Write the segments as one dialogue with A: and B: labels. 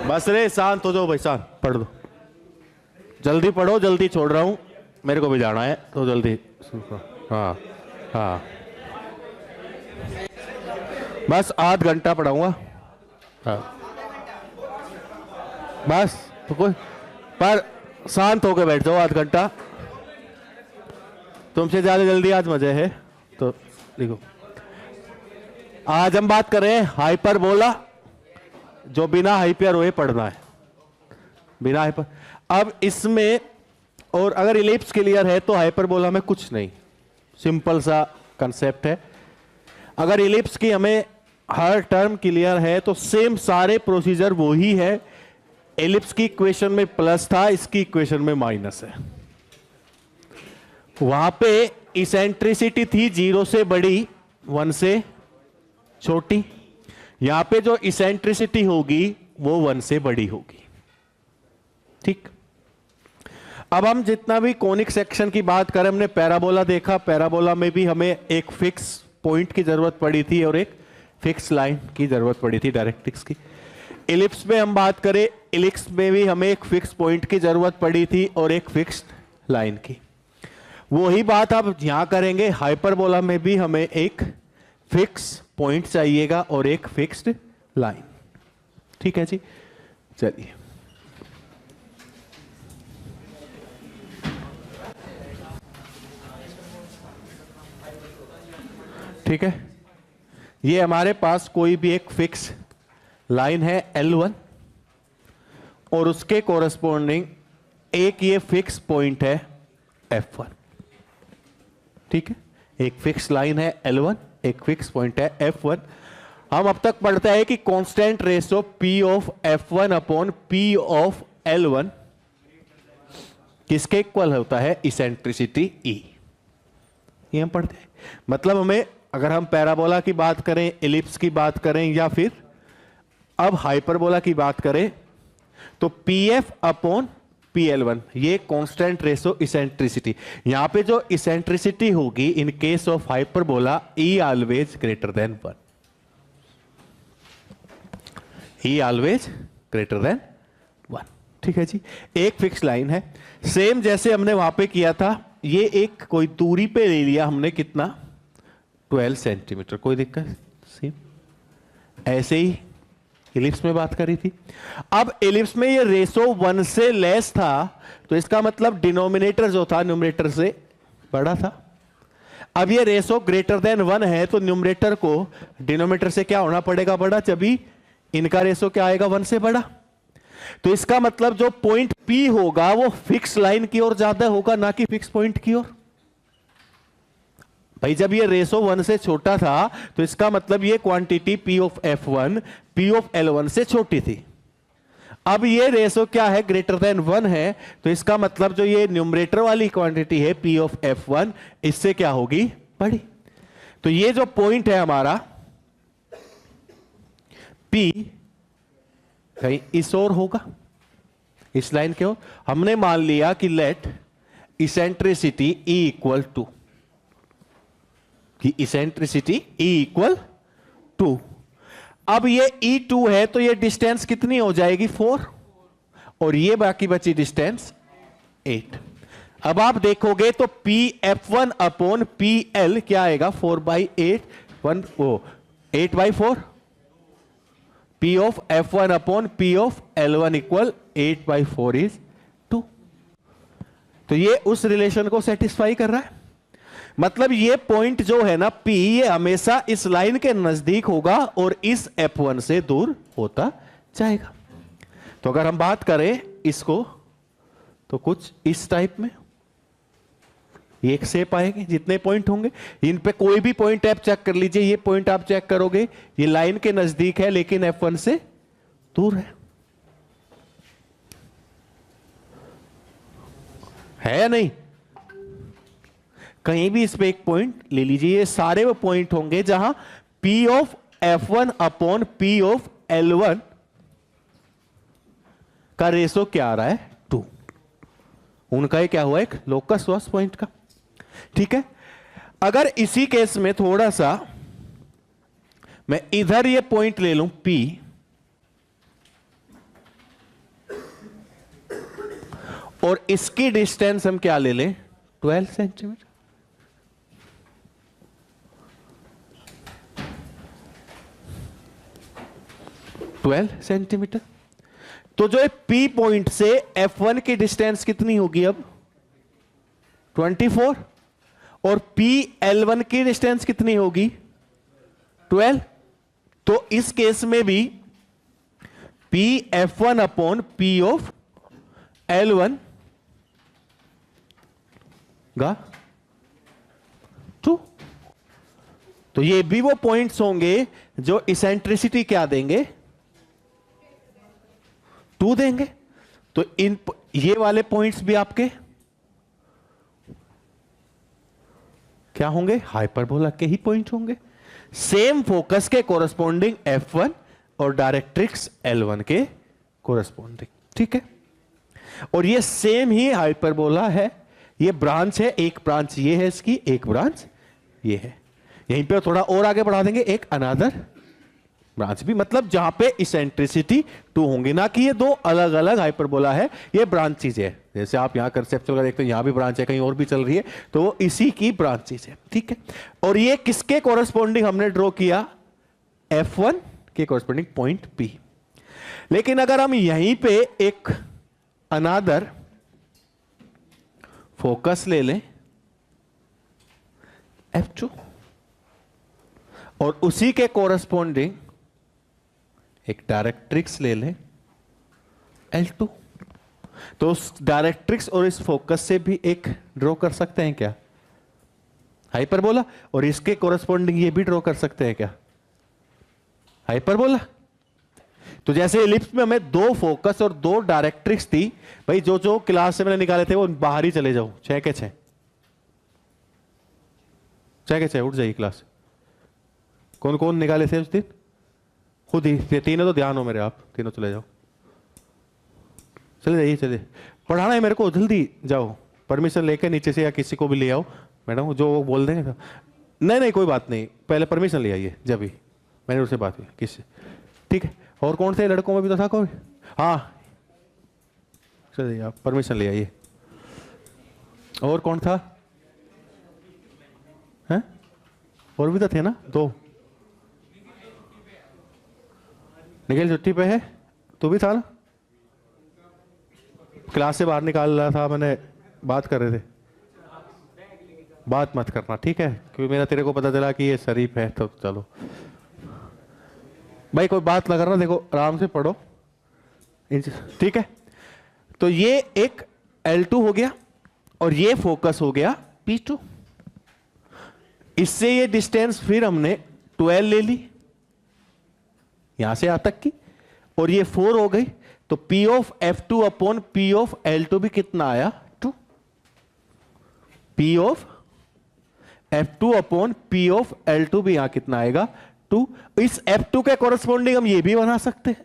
A: बस रे, शांत हो जाओ भाई, शांत। पढ़ दो, जल्दी पढ़ो, जल्दी छोड़ रहा हूं, मेरे को भी जाना है तो जल्दी। हाँ हाँ, बस आध घंटा पढ़ाऊंगा। हाँ बस, तो कोई पर शांत होकर बैठ जाओ आध घंटा। तुमसे ज्यादा जल्दी आज मजे है। तो देखो, आज हम बात कर रहे हैं हाइपरबोला, जो बिना हाइपर हुए पढ़ना है, बिना हाइपर। अब इसमें, और अगर इलिप्स क्लियर है तो हाइपरबोला में कुछ नहीं, सिंपल सा कंसेप्ट है। अगर इलिप्स की हमें हर टर्म क्लियर है तो सेम सारे प्रोसीजर वो ही है। एलिप्स की इक्वेशन में प्लस था, इसकी इक्वेशन में माइनस है। वहां पे इसेंट्रिसिटी थी 0 से बड़ी 1 से छोटी, यहां पे जो इसेंट्रिसिटी होगी वो 1 से बड़ी होगी। ठीक, अब हम जितना भी कोनिक सेक्शन की बात करें, हमने पैराबोला देखा, पैराबोला में भी हमें एक फिक्स पॉइंट की जरूरत पड़ी थी और एक फिक्स लाइन की जरूरत पड़ी थी, डायरेक्ट्रिक्स की। इलिप्स में हम बात करें, इलिप्स में भी हमें एक फिक्स पॉइंट की जरूरत पड़ी थी और एक फिक्स लाइन की। वही बात अब यहां करेंगे, हाइपरबोला में भी हमें एक फिक्स पॉइंट चाहिएगा और एक फिक्स्ड लाइन। ठीक है जी, चलिए। ठीक है, ये हमारे पास कोई भी एक फिक्स लाइन है L1 और उसके कोरस्पॉन्डिंग एक ये फिक्स पॉइंट है F1। ठीक है, एक फिक्स लाइन है L1, एक फिक्स पॉइंट है F1। हम अब तक पढ़ते हैं कि constant ratio P of F1 upon P of L1 किसके इक्वल होता है? Eccentricity E। ये हम पढ़ते हैं। मतलब हमें, अगर हम पैराबोला की बात करें, इलिप्स की बात करें, या फिर अब हाइपरबोला की बात करें, तो PF अपॉन PL1 ये कांस्टेंट रेशो इसेंट्रिसिटी। यहां पे जो इसेंट्रिसिटी होगी in case of hyperbola, E always greater than 1, E always greater than 1। ठीक है जी, एक फिक्स लाइन है, सेम जैसे हमने वहां पे किया था। ये एक कोई दूरी पे ले लिया हमने, कितना? 12 सेंटीमीटर, कोई दिक्कत? सेम ऐसे ही इलिप्स में बात करी थी। अब इलिप्स में ये रेशो 1 से लेस था, तो इसका मतलब डिनोमिनेटर जो था न्यूमरेटर से बड़ा था। अब ये रेशो ग्रेटर देन 1 है, तो न्यूमरेटर को डिनोमिनेटर से क्या होना पड़ेगा? बड़ा, जब इनका रेशो क्या आएगा? 1 से बड़ा। तो इसका मतलब जो पॉइंट P होगा वो फिक्स लाइन की ओर ज्यादा होगा, ना कि फिक्स पॉइंट की ओर। भाई जब ये रेशो 1 से छोटा था तो इसका मतलब ये quantity P of F1 P of L1 से छोटी थी। अब ये रेशो क्या है? ग्रेटर देन 1 है, तो इसका मतलब जो ये न्यूमरेटर वाली क्वांटिटी है P ऑफ F1 इससे क्या होगी? बड़ी। तो ये जो पॉइंट है हमारा P कहीं इस ओर होगा, इस लाइन के ओर। हमने मान लिया कि let eccentricity E equal to, कि इसेंट्रिसिटी E इक्वल 2। अब ये E2 है तो ये डिस्टेंस कितनी हो जाएगी? 4, और ये बाकी बची डिस्टेंस 8। अब आप देखोगे तो PF1 अपॉन PL क्या आएगा? 4/8, 8/4। P of F1 upon P of L1 equal 8/4 is 2। तो ये उस रिलेशन को सेटिस्फाई कर रहा है। मतलब ये पॉइंट जो है ना P, ये हमेशा इस लाइन के नजदीक होगा और इस F1 से दूर होता जाएगा। तो अगर हम बात करें इसको, तो कुछ इस टाइप में ये एक शेप आएगी। जितने पॉइंट होंगे इन पे कोई भी पॉइंट आप चेक कर लीजिए, ये पॉइंट आप चेक करोगे, ये लाइन के नजदीक है लेकिन F1 से दूर है या नहीं? कहीं भी इस पे एक पॉइंट ले लीजिए, ये सारे वो पॉइंट होंगे जहां P of F1 upon P of L1 का रेशो क्या आ रहा है? 2। उनका ये क्या हुआ? एक लोकस हुआ पॉइंट का। ठीक है, अगर इसी केस में थोड़ा सा मैं इधर ये पॉइंट ले लूं P, और इसकी डिस्टेंस हम क्या ले लें, 12 सेंटीमीटर। तो जो है P पॉइंट से F1 की डिस्टेंस कितनी होगी अब, 24, और PL1 की डिस्टेंस कितनी होगी, 12। तो इस केस में भी PF1 upon P of L1 गा 2। तो ये भी वो पॉइंट्स होंगे जो इसेंट्रिसिटी क्या देंगे, 2 देंगे। तो ये वाले पॉइंट्स भी आपके क्या होंगे, हाइपरबोला के ही पॉइंट होंगे, सेम फोकस के कोरस्पॉन्डिंग F1 और डायरेक्ट्रिक्स L1 के कोरस्पॉन्डिंग, ठीक है। और ये सेम ही हाइपरबोला है, ये ब्रांच है, एक ब्रांच ये है इसकी, एक ब्रांच ये है। यहीं पे थोड़ा और आगे बढ़ा देंगे, एक अनदर ब्रांच भी, मतलब जहां पे इसेंट्रिसिटी 2 होंगे, ना कि ये दो अलग अलग हाइपरबोला है, ये ब्रांचेज है। जैसे आप यहां कंसेप्चुअल का देखते हैं, यहां भी ब्रांच है, कहीं और भी चल रही है, तो वो इसी की ब्रांचेज है, ठीक है। और ये किसके कोरस्पॉन्डिंग हमने ड्रॉ किया, F1 के कोरस्पॉन्डिंग पॉइंट P। लेकिन अगर हम यहीं पे एक अनदर फोकस ले लें F2 और उसी के कोरस्पॉन्डिंग एक डायरेक्ट्रिक्स ले लें L2, तो उस डायरेक्ट्रिक्स और इस फोकस से भी एक ड्रॉ कर सकते हैं क्या, हाइपरबोला, और इसके कोरस्पॉन्डिंग ये भी ड्रॉ कर सकते हैं क्या, हाइपरबोला। तो जैसे एलिप्स में हमें 2 फोकस और 2 डायरेक्ट्रिक्स थी, भाई जो जो क्लास से मैंने निकाले थे वो बाहर ही चले जाओ, 6 के 6, 6 के 6 उठ जाइए क्लास। कौन कौन निकाले थे उस दिन, खुद ही तीनों, तो ध्यान हो मेरे, आप तीनों चले जाओ, चले जाइए, चले पढ़ाना है मेरे को, जल्दी जाओ, परमिशन लेके नीचे से या किसी को भी ले आओ, मैडम जो वो बोल देंगे। नहीं नहीं कोई बात नहीं, पहले परमिशन ले आइए, जब भी मैंने उससे बात की किससे, ठीक है। और कौन से लड़कों में भी तो था कोई, हाँ चलिए आप परमिशन ले आइए। और कौन था, हैं और भी तो थे ना 2, निखिल छुट्टी पे है, तू भी था ना, क्लास से बाहर निकाल रहा था, मैंने बात कर रहे थे, बात मत करना ठीक है, क्योंकि मेरा तेरे को पता चला कि ये शरीफ है, तो चलो भाई कोई बात ना करना, देखो आराम से पढ़ो, ठीक है। तो ये एक L2 हो गया और ये फोकस हो गया P2। इससे ये डिस्टेंस फिर हमने 12 ले ली यहां से यहां तक की, और ये 4 हो गई, तो P of F2 upon P of L2 भी कितना आया, 2। P of F2 upon P of L2 भी यहां कितना आएगा, 2। इस F2 के कोरस्पॉन्डिंग हम ये भी बना सकते हैं,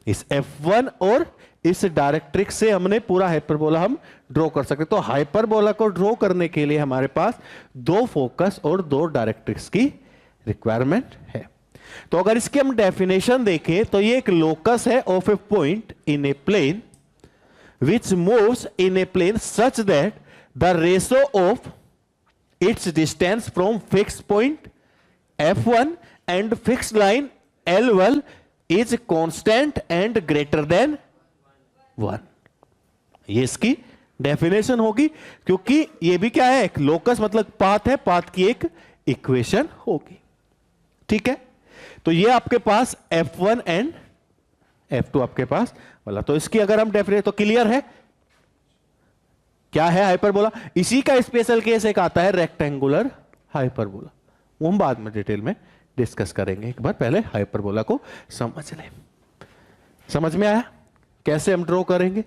A: इस F1 और इस डायरेक्ट्रिक्स से हमने पूरा हाइपरबोला हम ड्रॉ कर सकते हैं। तो हाइपरबोला को ड्रॉ करने के लिए हमारे पास 2 फोकस और 2 डायरेक्ट्रिक्स की रिक्वायरमेंट है। तो अगर इसकी हम डेफिनेशन देखें तो ये एक लोकस है of a point in a plane which moves in a plane such that the ratio of its distance from fix point F1 and fixed line L1 is constant and greater than 1। ये इसकी definition होगी, क्योंकि ये भी क्या है, एक locus मतलब पाथ है, पाथ की एक इक्वेशन होगी, ठीक है। तो ये आपके पास F1 एंड F2 आपके पास वाला, तो इसकी अगर हम डेफिनेशन, तो क्लियर है क्या है हाइपरबोला। इसी का स्पेशल केस एक आता है रेक्टेंगुलर हाइपरबोला, वो हम बाद में डिटेल में डिस्कस करेंगे, एक बार पहले हाइपरबोला को समझ लें। समझ में आया कैसे हम ड्रॉ करेंगे।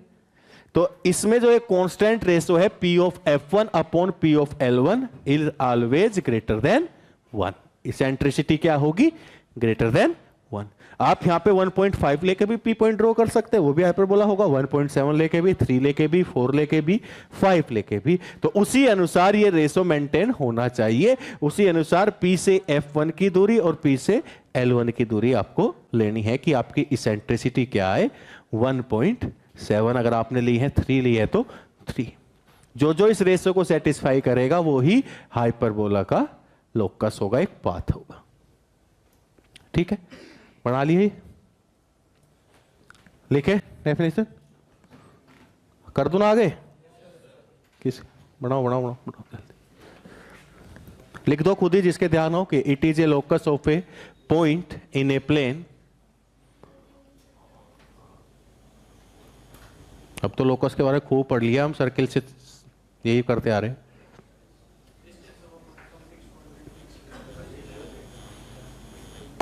A: तो इसमें जो एक कांस्टेंट रेशो है P of F1 upon P of L1 is always greater than 1। Eccentricity क्या होगी, ग्रेटर देन 1। आप यहां पे 1.5 लेके भी P पॉइंट ड्रॉ कर सकते हैं, वो भी हाइपरबोला होगा, 1.7 लेके भी, 3 लेके भी, 4 लेके भी, 5 लेके भी। तो उसी अनुसार ये रेशो मेंटेन होना चाहिए, उसी अनुसार P से F1 की दूरी और P से L1 की दूरी आपको लेनी है कि आपकी इसेंट्रिसिटी क्या है, 1.7 7 अगर आपने ली है, 3 ली है तो 3। जो जो इस रेशियो को सेटिस्फाई करेगा वो ही हाइपरबोला का लोकस होगा, एक पाथ होगा। ठीक है, बना लिए, लिखे डेफिनेशन, कर दूं ना आगे? किस बनाओ बनाओ बनाओ बनाओ जल्दी लिख दो खुद ही, जिसके ध्यान हो कि it is a locus of a point in a plane. अब तो लोकस के बारे में खूब पढ़ लिया हम, सर्किल से यही करते आ रहे हैं।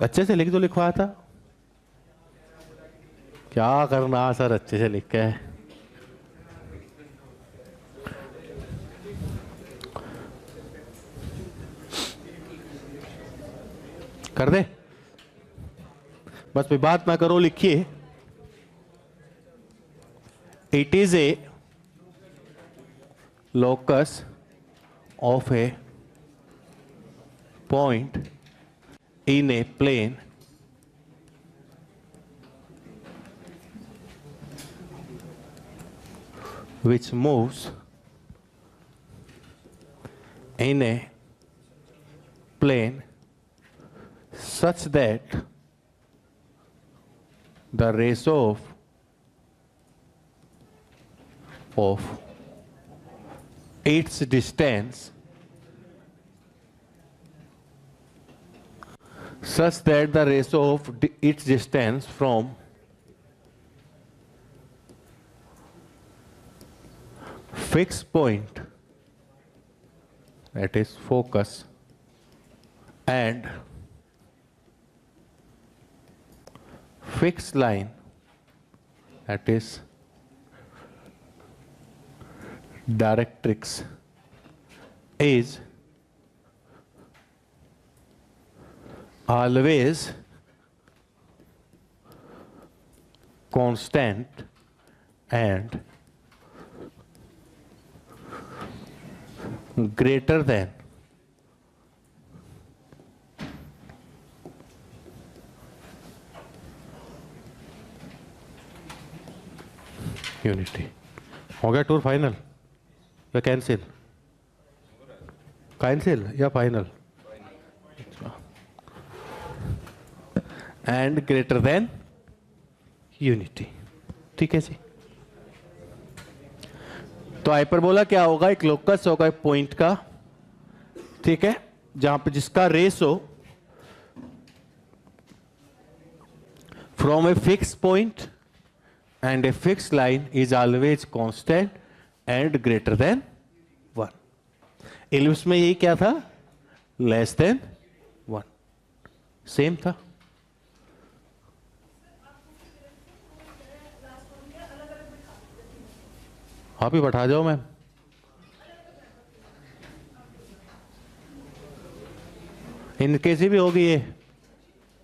A: अच्छे से लिख दो, लिखवाया था क्या करना सर, अच्छे से लिख के कर दे, बस भी बात ना करो, लिखिए। It is a locus of a point in a plane which moves in a plane such that the ratio of its distance such that the ratio of its distance from fixed point, that is focus, and fixed line, that is directrix, is always constant and greater than unity. हो गया tour final या cancel? Cancel या final? And greater than unity. ठीक है जी। तो hyperbola क्या होगा? एक लोकस होगा एक पॉइंट का, ठीक है, जहां पे जिसका ratio from a fix point and a fix line is always constant and greater than 1। Ellipse में यही क्या था? लेस देन 1, सेम था। आप ही बैठा जाओ मैम। इनके से भी होगी ये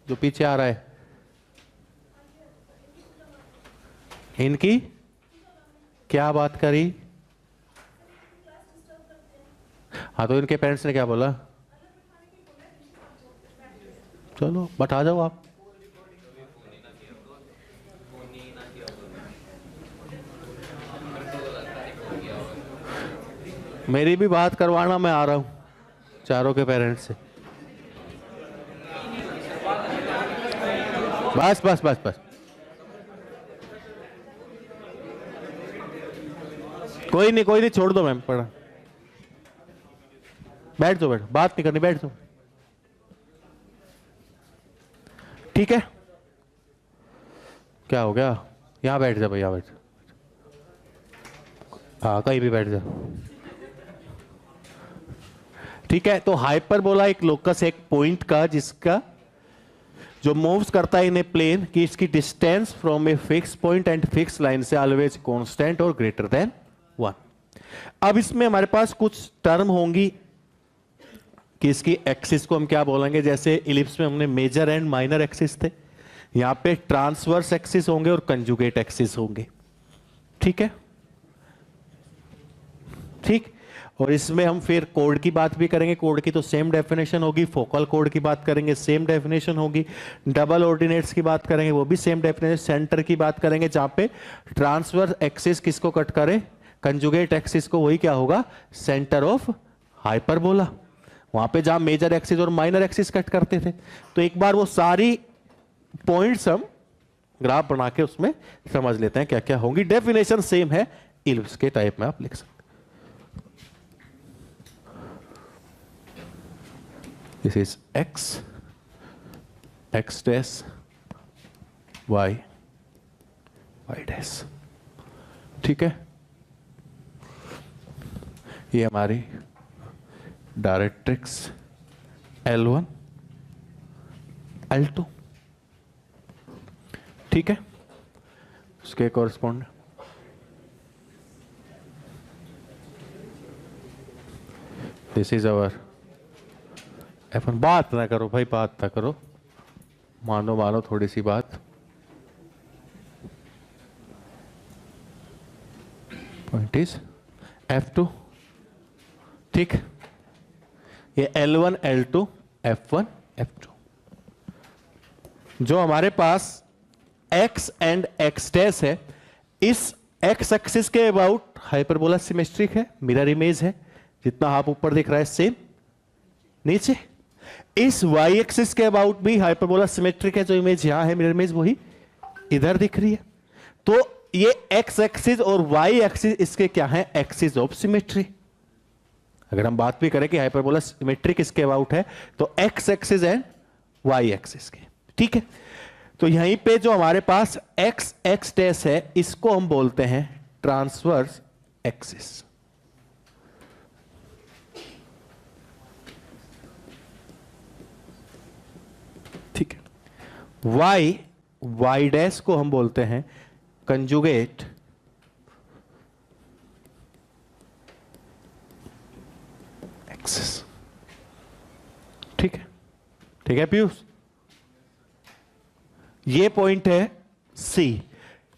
A: जो पीछे आ रहा है, इनकी क्या बात करी? हाँ, तो इनके पेरेंट्स ने क्या बोला? चलो बैठा जाओ आप। मेरी भी बात करवाना, मैं आ रहा हूं चारों के पेरेंट्स से। बस बस बस बस, कोई नहीं छोड़ दो मैम, पढ़ा। बैठ जाओ, बैठ, बात नहीं करनी, बैठ जाओ। ठीक है, क्या हो गया? यहां बैठ जा भैया, बैठ। हाँ, कहीं भी बैठ जा। ठीक है, तो हाइपरबोला एक लोकस, एक पॉइंट का जिसका जो मूव्स करता है इन ए प्लेन कि इसकी distance from a fix point and fix line से ऑलवेज कांस्टेंट और ग्रेटर देन 1। अब इसमें हमारे पास कुछ टर्म होंगी कि इसकी एक्सिस को हम क्या बोलेंगे। जैसे इलिप्स में हमने मेजर एंड माइनर एक्सिस थे, यहां पे ट्रांसवर्स एक्सिस होंगे और कंजुगेट एक्सिस होंगे। ठीक है, ठीक। और इसमें हम फिर कोड की बात भी करेंगे, कोड की तो सेम डेफिनेशन होगी, फोकल कोड की बात करेंगे सेम डेफिनेशन होगी, डबल ऑर्डिनेट्स की बात करेंगे वो भी सेम डेफिनेशन, सेंटर की बात करेंगे जहां पे ट्रांसवर्स एक्सिस किसको कट करे, कंजुगेट एक्सिस को, वही क्या होगा, सेंटर ऑफ हाइपरबोला। वहां पे जहां मेजर एक्सिस और माइनर एक्सिस कट करते थे। तो एक बार वो सारी पॉइंट्स हम ग्राफ बना के उसमें समझ लेते हैं क्या क्या होंगी। डेफिनेशन सेम है, इलिप्स के टाइप में आप लिख सकते हैं। This is x, x dash, y, y dash. ठीक है, ये हमारी डायरेक्ट्रिक्स L1 L2, ठीक है, उसके correspond this is our F1। बात ना करो भाई, बात ना करो, मानो मानो थोड़ी सी बात। पॉइंट इज F2, ठीक, ये L1 L2 F1 F2। जो हमारे पास x एंड x डैश है, इस x एक्सिस के अबाउट हाइपरबोला सिमेट्रिक है, मिरर इमेज है, जितना हाफ ऊपर दिख रहा है सेम नीचे। इस y एक्सिस के अबाउट भी हाइपरबोला सिमेट्रिक है, जो इमेज यहां है मिरर इमेज वही इधर दिख रही है। तो ये x एक्सिस और y एक्सिस इसके क्या है, एक्सिस ऑफ सिमेट्री। अगर हम बात भी करें कि हाइपरबोला सिमेट्रिक इसके अबाउट है तो x axis and y axis के, ठीक है। तो यहीं पे जो हमारे पास x x डैश है, इसको हम बोलते हैं ट्रांसवर्स एक्सिस। ठीक है, y y डैश को हम बोलते हैं कंजुगेट एक्सिस। ठीक है, ठीक है पीयूष, ये पॉइंट है C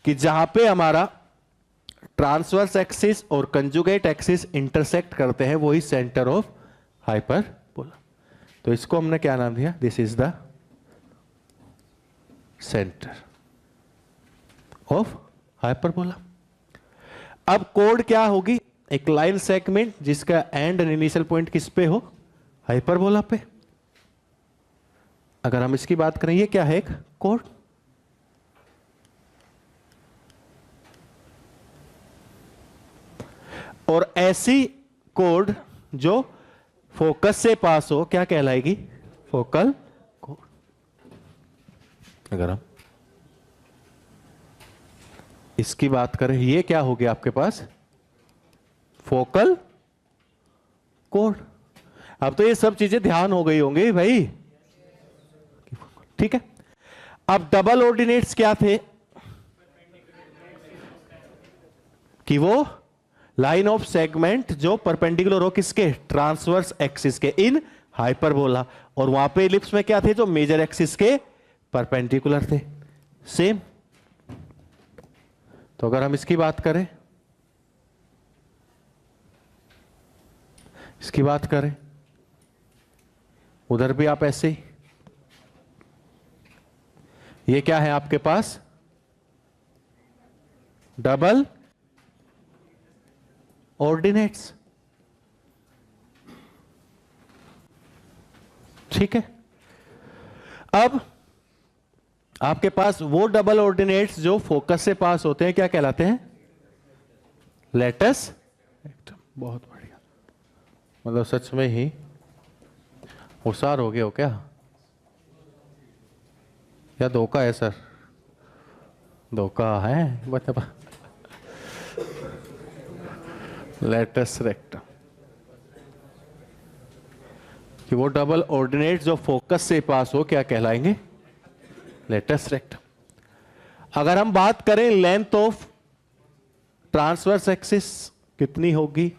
A: कि जहां पे हमारा ट्रांसवर्स एक्सिस और कंजुगेट एक्सिस इंटरसेक्ट करते हैं, वही सेंटर ऑफ हाइपरबोला। तो इसको हमने क्या नाम दिया, this is the centre of hyperbola. अब कोड क्या होगी, एक लाइन सेगमेंट जिसका एंड एंड इनिशियल पॉइंट किस पे हो, हाइपरबोला पे। अगर हम इसकी बात करें, ये क्या है, एक कोड। और ऐसी कोड जो फोकस से पास हो क्या कहलाएगी, फोकल कोड। अगर हम इसकी बात करें, ये क्या हो गया आपके पास, फोकल कोड। अब तो ये सब चीजें ध्यान हो गई होंगी भाई, ठीक है। अब डबल ऑर्डिनेट्स क्या थे, कि वो लाइन ऑफ सेगमेंट जो परपेंडिकुलर हो किसके, ट्रांसवर्स एक्सिस के इन हाइपरबोला। और वहां पे इलिप्स में क्या थे, जो मेजर एक्सिस के परपेंडिकुलर थे, सेम। तो अगर हम इसकी बात करें, इसकी बात करें, उधर भी आप ऐसे ही, ये क्या है आपके पास, डबल ऑर्डिनेट्स। ठीक है, अब आपके पास वो डबल ऑर्डिनेट्स जो फोकस से पास होते हैं क्या कहलाते हैं, लेटस रेक्टम। बहुत बढ़िया, मतलब सच में ही होशियार हो गए हो क्या, या धोखा है सर, धोखा है बता। लेटस रेक्टम कि वो डबल ऑर्डिनेट जो फोकस से पास हो क्या कहलाएंगे, लेटस रेक्टम। अगर हम बात करें लेंथ ऑफ ट्रांसवर्स एक्सिस कितनी होगी,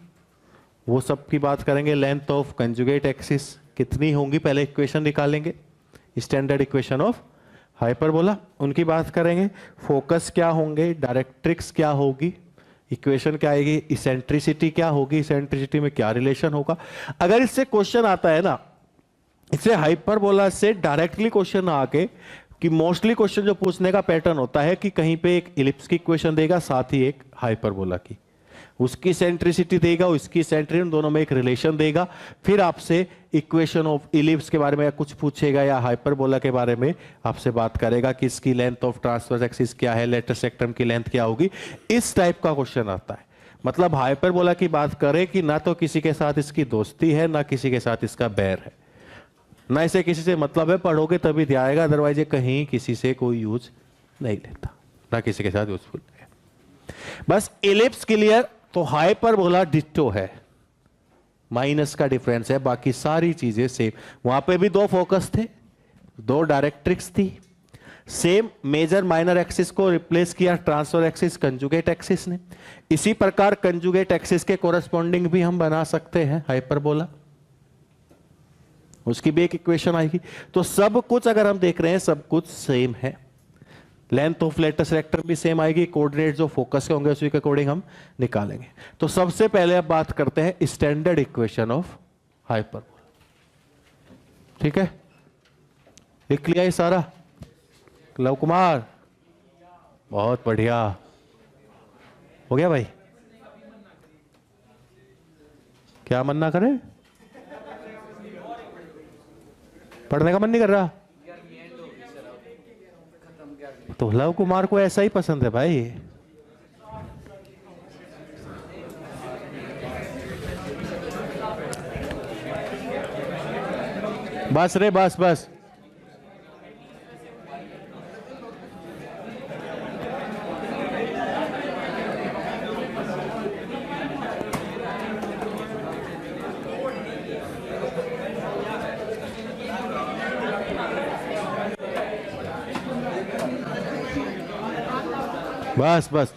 A: वो सब की बात करेंगे। लेंथ ऑफ कंजुगेट एक्सिस कितनी होंगी, पहले इक्वेशन निकालेंगे, स्टैंडर्ड इक्वेशन ऑफ हाइपरबोला, उनकी बात करेंगे। फोकस क्या होंगे, डायरेक्ट्रिक्स क्या होगी, इक्वेशन क्या आएगी, इसेंट्रिसिटी क्या होगी, इसेंट्रिसिटी में क्या रिलेशन होगा। अगर इससे क्वेश्चन आता है ना, इससे हाइपरबोला से डायरेक्टली क्वेश्चन आके, कि मोस्टली क्वेश्चन जो पूछने का पैटर्न होता है कि कहीं पे एक इलिप्स की इक्वेशन देगा, साथ ही एक हाइपरबोला की, उसकी सेंट्रिसिटी देगा, उसकी सेंट्रिसिटी, दोनों में एक रिलेशन देगा, फिर आपसे इक्वेशन ऑफ इलिप्स के बारे में कुछ पूछेगा या हाइपरबोला के बारे में आपसे बात करेगा कि इसकी लेंथ ऑफ ट्रांसवर्स एक्सिस क्या है, लेटर सेक्टम की लेंथ क्या होगी, इस टाइप का क्वेश्चन आता है। मतलब हाइपरबोला की बात करें कि ना तो किसी के साथ इसकी दोस्ती है, ना किसी के साथ इसका बैर है, ना इसे किसी से मतलब है, पढ़ोगे तभी ध्यान आएगा, अदरवाइज ये कहीं किसी से कोई यूज नहीं लेता, ना किसी के साथ यूजफुल है। बस इलिप्स क्लियर, तो हाइपरबोला डिट्टो है, माइनस का डिफरेंस है, बाकी सारी चीजें सेम। वहां पे भी दो फोकस थे, दो डायरेक्ट्रिक्स थी, सेम मेजर माइनर एक्सिस को रिप्लेस किया ट्रांसफर एक्सिस कंजुगेट एक्सिस ने। इसी प्रकार कंजुगेट एक्सिस के कोरस्पॉन्डिंग भी हम बना सकते हैं हाइपरबोला, उसकी भी एक इक्वेशन आएगी। तो सब कुछ अगर हम देख रहे हैं सब कुछ सेम है, लेंथ ऑफ लेटर सेक्टर भी सेम आएगी, कोऑर्डिनेट जो फोकस के होंगे उसी के अकॉर्डिंग हम निकालेंगे। तो सबसे पहले अब बात करते हैं स्टैंडर्ड इक्वेशन ऑफ हाइपरबोला। ठीक है, लिख लिया ये सारा लव कुमार, बहुत बढ़िया हो गया भाई। क्या मन ना करे, पढ़ने का मन नहीं कर रहा, तो लव कुमार को ऐसा ही पसंद है भाई। बस रे बस बस, बस बस,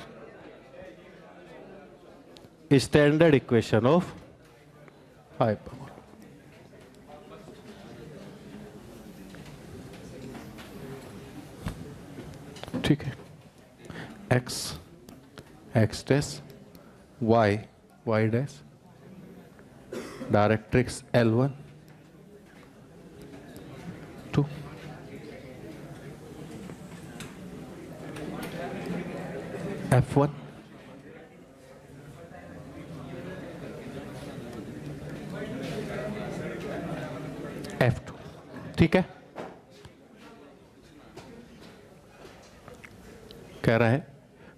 A: स्टैंडर्ड इक्वेशन ऑफ हाइपरबोला। ठीक है, x x dash, y y dash, directrix L1 2 F1 F2। ठीक है, कह रहा है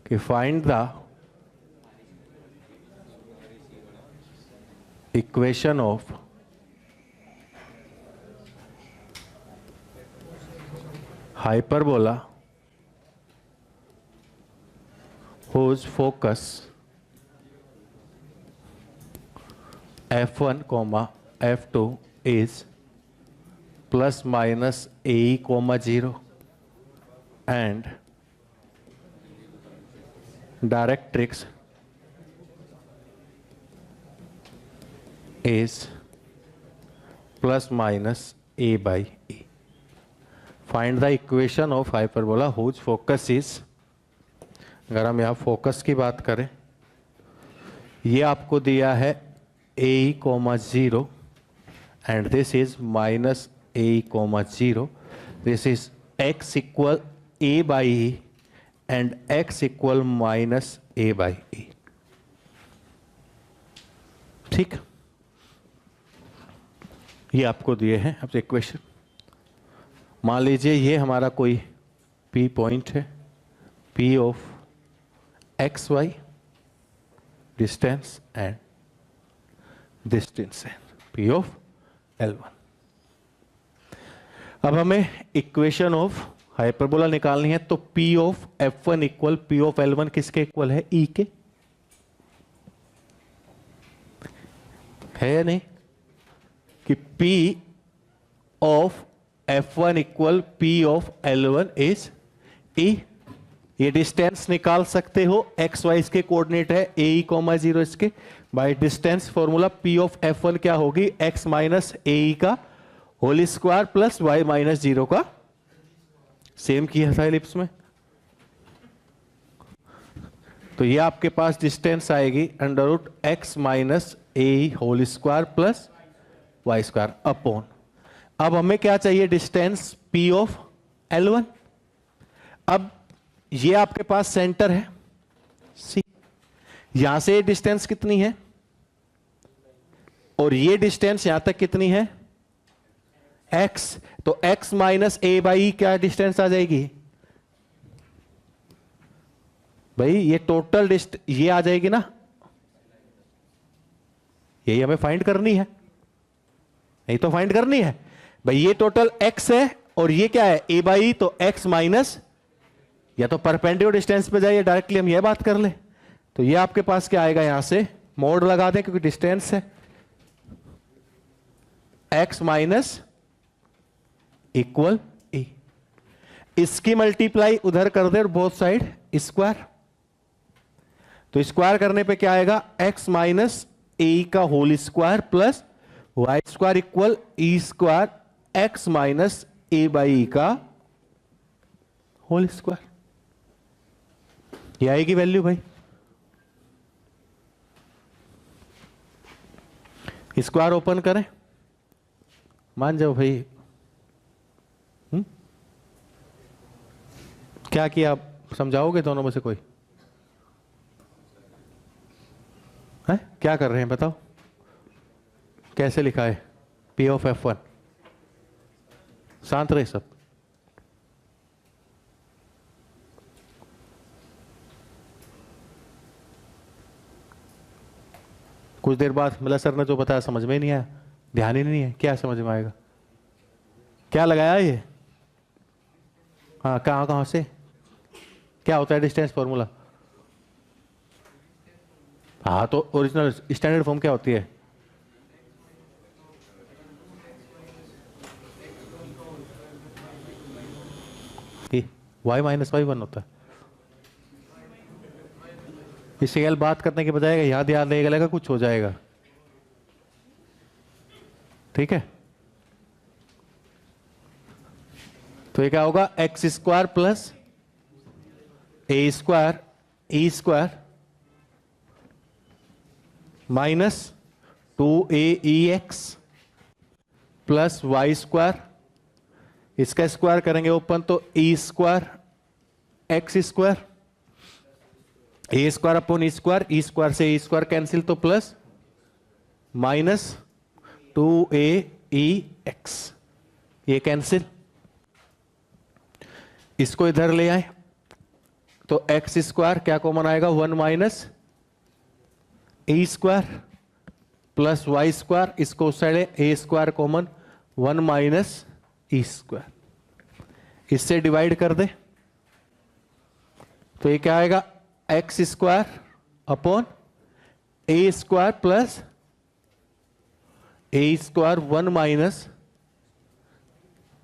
A: कि find the equation of hyperbola whose focus f1, f2 is plus minus a, 0 and directrix is plus minus a by a. Find the equation of hyperbola whose focus is, अगर हम यहाँ focus की बात करें, ये आपको दिया है a, 0 and this is minus a, 0, this is x equal a by e and x equal minus a by e। ठीक, ये आपको दिए हैं अब इक्वेशन। मान लीजिए ये हमारा कोई P पॉइंट है, P of x y distance and distance and P of L1। अब हमें इक्वेशन ऑफ हाइपरबोला निकालनी है, तो P of F1 equal P of L1 किसके इक्वल है, E के, है या नहीं, कि P of F1 equal P of L1 is E। ये डिस्टेंस निकाल सकते हो, एक्स वाई इसके कोऑर्डिनेट है ए, 0 इसके, by distance formula P of F1 क्या होगी, x माइनस ए का whole square plus y minus 0 का, सेम किया था एलिप्स में। तो ये आपके पास डिस्टेंस आएगी under root x minus a whole square plus y square upon, अब हमें क्या चाहिए, डिस्टेंस पी ऑफ L1। अब ये आपके पास सेंटर है C, यहां से डिस्टेंस कितनी है और ये डिस्टेंस यहां तक कितनी है x, तो x माइनस ए बाई क्या डिस्टेंस आ जाएगी भाई, ये टोटल डिस्टेंस ये आ जाएगी ना, यही हमें फाइंड करनी है, यही तो फाइंड करनी है भाई। ये टोटल x है और ये क्या है a बाई, तो x माइनस, या तो परपेंडिकुलर डिस्टेंस पे जाइए डायरेक्टली हम ये बात कर ले, तो ये आपके पास क्या आएगा, यहां से मोड लगा दें क्योंकि डिस्टेंस है, x माइनस इक्वल ए, इसकी मल्टीप्लाई उधर कर दे और बोथ साइड स्क्वायर, तो स्क्वायर करने पे क्या आएगा, x माइनस ए का whole square plus y square equal e square x minus a by का होल स्क्वायर, ये आएगी वैल्यू भाई। स्क्वायर ओपन करें, मान जाओ भाई, क्या किया आप समझाओगे दोनों में से कोई है, क्या कर रहे हैं बताओ, कैसे लिखा है P ऑफ F1, शांत रहे सब, कुछ देर बाद मिला सर ने जो बताया समझ में ही नहीं आया, ध्यान ही नहीं है, क्या समझ में आएगा, क्या लगाया ये, हाँ कहां से, क्या होता है डिस्टेंस फॉर्मूला, हाँ तो ओरिजिनल स्टैंडर्ड फॉर्म क्या होती है, y माइनस वाई 1 होता है। इससे कल बात करने के बजाय याद रहेगा लगा कुछ हो जाएगा, ठीक है। तो ये क्या होगा, x square plus a square e square minus 2aEx plus y square, इसका स्क्वायर करेंगे ओपन तो e square x square, a square upon e square से ई स्क्वायर कैंसिल तो प्लस माइनस 2aEx, ये कैंसिल, इसको इधर ले आए तो एक्स स्क्वायर क्या कॉमन आएगा, 1 माइनस ए स्क्वायर प्लस वाई स्क्वायर, इसको उस साइड ए square common 1 minus e square, इससे डिवाइड कर दे तो ये क्या आएगा, x square upon a square plus a square 1 minus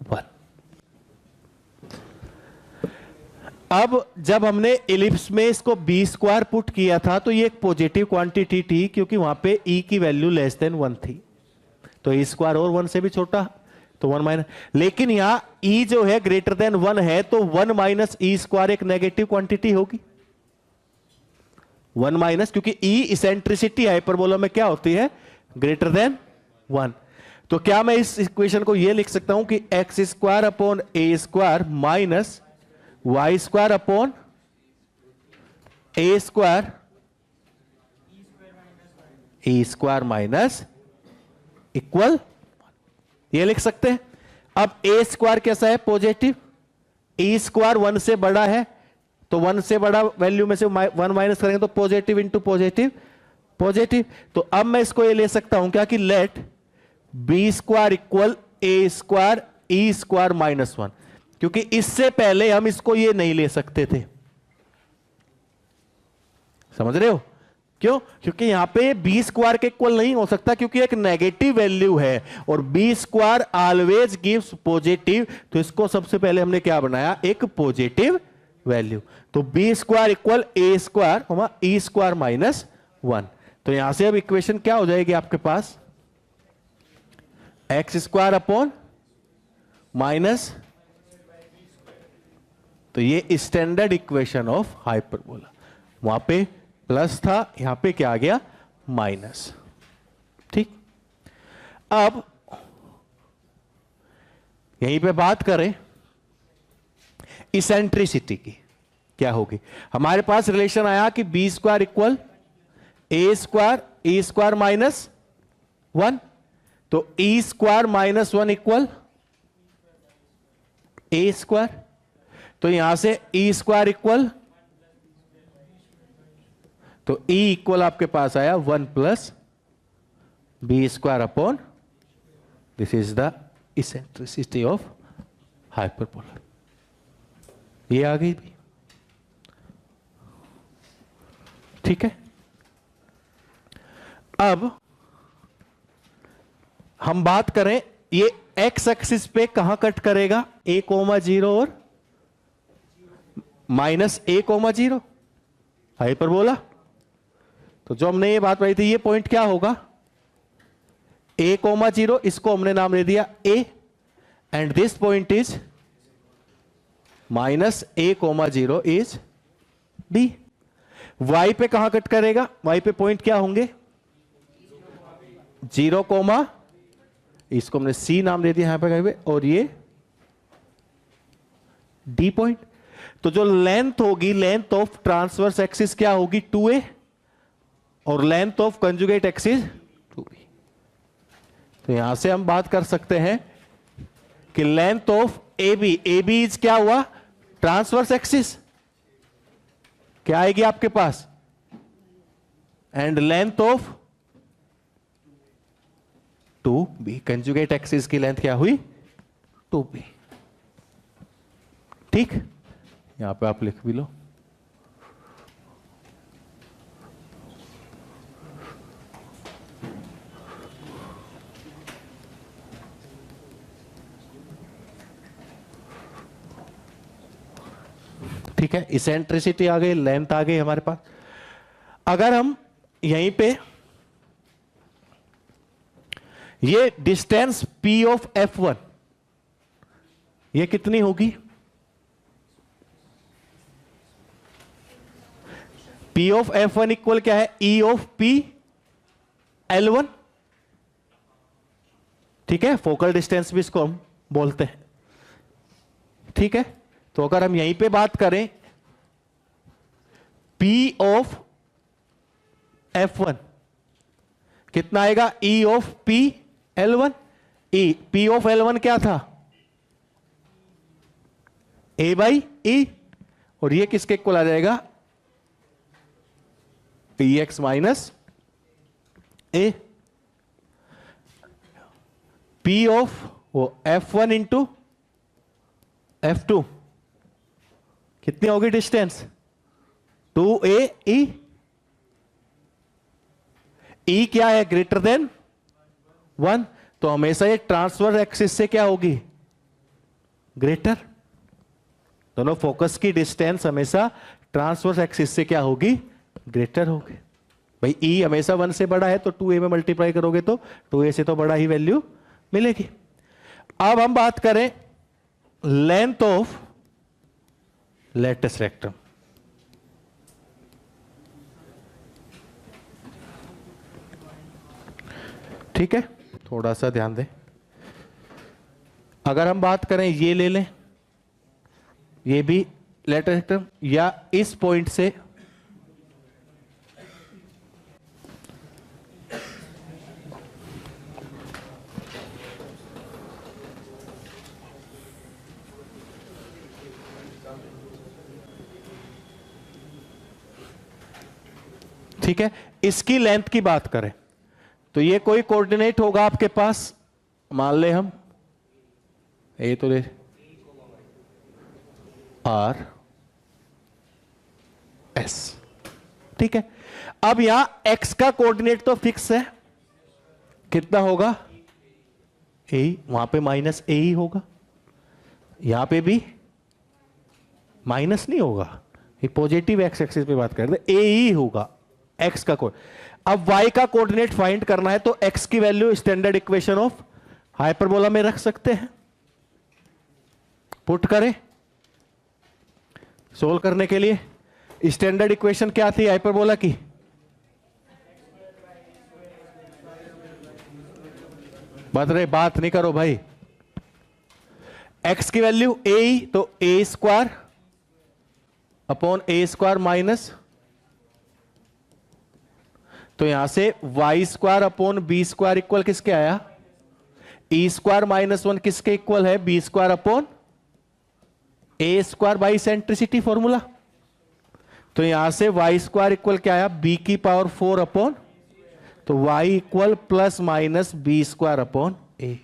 A: 1। अब जब हमने इलिप्स में इसको बी स्क्वायर पुट किया था तो ये एक पॉजिटिव क्वांटिटी थी क्योंकि वहां पे ई की वैल्यू लेस देन 1 थी, तो ए स्क्वायर और 1 से भी छोटा तो 1 माइनस, लेकिन यहां ई जो है ग्रेटर देन 1 है तो 1 माइनस ई स्क्वायर एक नेगेटिव क्वांटिटी होगी, 1 माइनस, क्योंकि ई इसेंट्रिसिटी हाइपरबोला में क्या होती है, ग्रेटर देन 1। तो क्या मैं इस इक्वेशन को यह लिख सकता हूं कि x square upon a square minus y square upon a square a square minus equal, ये लिख सकते हैं। अब ए स्क्वायर कैसा है, पॉजिटिव, ए स्क्वायर 1 से बड़ा है तो 1 से बड़ा वैल्यू में से 1 माइनस करेंगे तो पॉजिटिव इंटू पॉजिटिव पॉजिटिव, तो अब मैं इसको ये ले सकता हूं क्या कि let b square equal a square e square minus 1, क्योंकि इससे पहले हम इसको ये नहीं ले सकते थे, समझ रहे हो क्यों, क्योंकि यहां पे बी स्क्वायर के इक्वल नहीं हो सकता क्योंकि एक नेगेटिव वैल्यू है और b square always gives positive, तो इसको सबसे पहले हमने क्या बनाया, एक पॉजिटिव वैल्यू, तो b square equal a square e square minus 1। तो यहां से अब इक्वेशन क्या हो जाएगी आपके पास, एक्स स्क्वायर अपॉन माइनस, तो ये स्टैंडर्ड इक्वेशन ऑफ हाइपरबोला वहां पे प्लस था, यहां पे क्या आ गया, माइनस। ठीक, अब यहीं पे बात करें इसेंट्रिसिटी की, क्या होगी। हमारे पास रिलेशन आया कि B square equal a square minus 1, तो e square minus 1 equal a square, तो यहां से ई स्क्वायर इक्वल, तो ई इक्वल आपके पास आया 1 plus b square upon, this is the eccentricity of hyperbola. ये आ गई भी, ठीक है। अब हम बात करें ये एक्स एक्सिस पे कहां कट करेगा, a,0 और माइनस a,0 हाइपरबोला। तो जो हमने ये बात बताई थी, ये पॉइंट क्या होगा, a,0, इसको हमने नाम दे दिया a, and this point is minus a,0 is b। y पे कहां कट करेगा, y पे पॉइंट क्या होंगे, 0, इसको हमने c नाम दे दिया यहां पे कहीं पे, और ये d पॉइंट। तो जो लेंथ होगी, लेंथ ऑफ ट्रांसवर्स एक्सिस क्या होगी, 2a, और length of conjugate axis 2b। तो यहां से हम बात कर सकते हैं कि लेंथ ऑफ AB इज क्या हुआ, ट्रांसवर्स एक्सिस क्या आएगी आपके पास, and length of 2b, conjugate axis की लेंथ क्या हुई, 2b। ठीक, यहां पे आप लिख भी लो। ठीक है, इसेंट्रिसिटी आ गई, लेंथ आ गई हमारे पास। अगर हम यहीं पे ये डिस्टेंस P ऑफ F1 ये कितनी होगी, P ऑफ F1 इक्वल क्या है, E ऑफ P L1। ठीक है, फोकल डिस्टेंस भी इसको हम बोलते हैं। ठीक है, तो अगर हम यहीं पे बात करें P ऑफ F1 कितना आएगा, E of P L1। P of L1 क्या था, A बाई E, और ये किसके इक्वल आ जाएगा, Px minus A। P of वो F1 इंटू F2 कितनी होगी डिस्टेंस, 2AE। E क्या है, ग्रेटर देन 1, तो हमेशा ये ट्रांसफर एक्सिस से क्या होगी, ग्रेटर। दोनों फोकस की डिस्टेंस हमेशा ट्रांसवर्स एक्सिस से क्या होगी, ग्रेटर होगी। भाई E हमेशा 1 से बड़ा है, तो 2A में मल्टीप्लाई करोगे तो 2A से तो बड़ा ही वैल्यू मिलेगी। अब हम बात करें लेंथ ऑफ लेटस रेक्टम। ठीक है, थोड़ा सा ध्यान दें। अगर हम बात करें, ये ले लें, ये भी लेटस रेक्टम, या इस पॉइंट से ठीक है, इसकी लेंथ की बात करें तो ये कोई कोऑर्डिनेट होगा आपके पास, मान ले हम ये तो ले R S। ठीक है, अब यहां x का कोऑर्डिनेट तो फिक्स है, कितना होगा a, वहां पे माइनस a ही होगा, यहां पे भी माइनस नहीं होगा, ये पॉजिटिव एक्स एक्सिस पे बात कर रहे, a ही होगा x का कोड। अब y का कोऑर्डिनेट फाइंड करना है, तो x की value standard equation of hyperbola में रख सकते हैं, पुट करें सोल्व करने के लिए। स्टैंडर्ड इक्वेशन क्या थी हाइपरबोला की? बात नहीं करो भाई। x की वैल्यू a, तो a square upon a square minus, तो यहां से y square upon b square equal किसके आया? e स्क्वायर माइनस 1 किसके इक्वल है? B square upon a square by centricity formula. तो यहां से y स्क्वायर इक्वल क्या आया? b की पावर 4 अपॉन, तो y equal plus minus b square upon a.